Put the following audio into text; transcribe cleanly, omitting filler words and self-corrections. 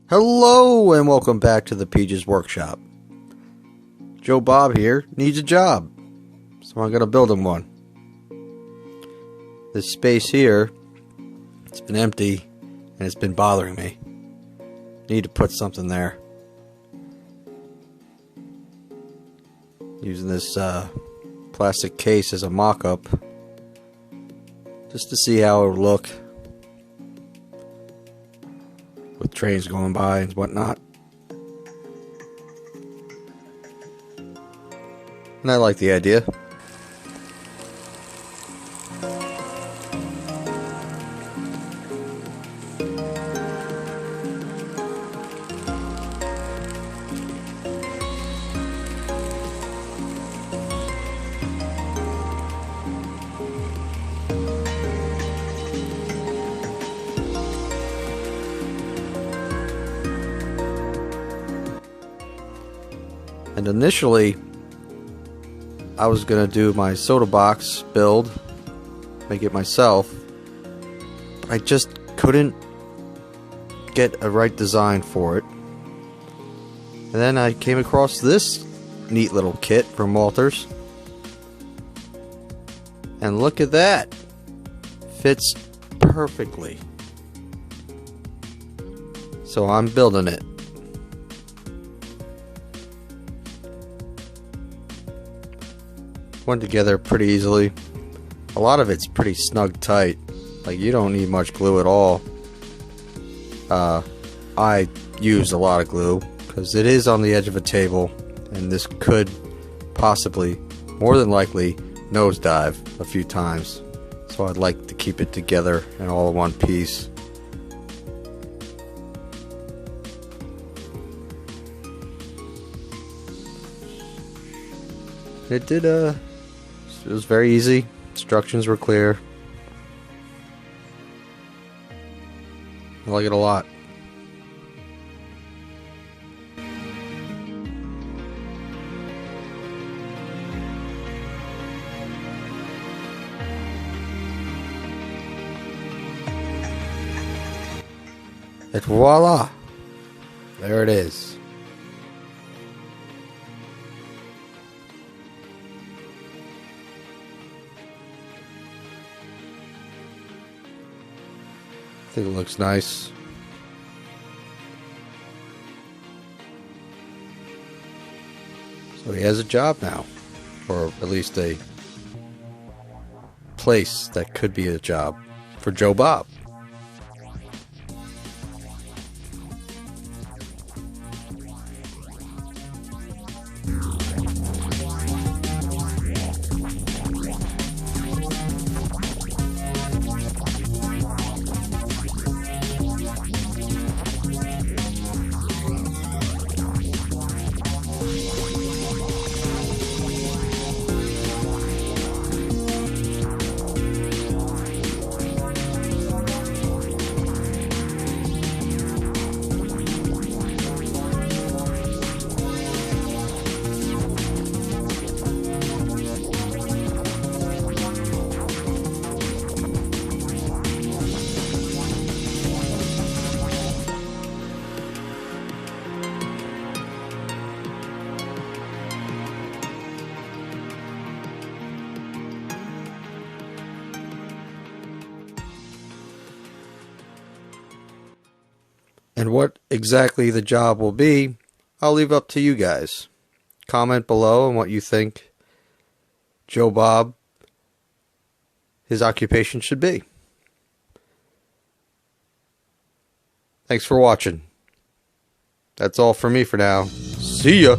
Hello and welcome back to the Peej's workshop. Joe Bob here needs a job, so I'm going to build him one. This space here, it's been empty and it's been bothering me. Need to put something there. Using this plastic case as a mock-up just to see how it would look with trains going by and whatnot. And I like the idea. And initially, I was going to do my soda box build, make it myself, but I just couldn't get a right design for it. And then I came across this neat little kit from Walthers. And look at that! Fits perfectly. So I'm building it. Went together pretty easily. A lot of it's pretty snug tight. Like, you don't need much glue at all. I used a lot of glue because it is on the edge of a table, and this could possibly, more than likely, nosedive a few times. So I'd like to keep it together and all in one piece. It was very easy. Instructions were clear. I like it a lot. And voila! There it is. I think it looks nice. So he has a job now, or at least a place that could be a job for Joe Bob. And what exactly the job will be, I'll leave up to you guys. Comment below on what you think Joe Bob, his occupation should be. Thanks for watching. That's all for me for now. See ya!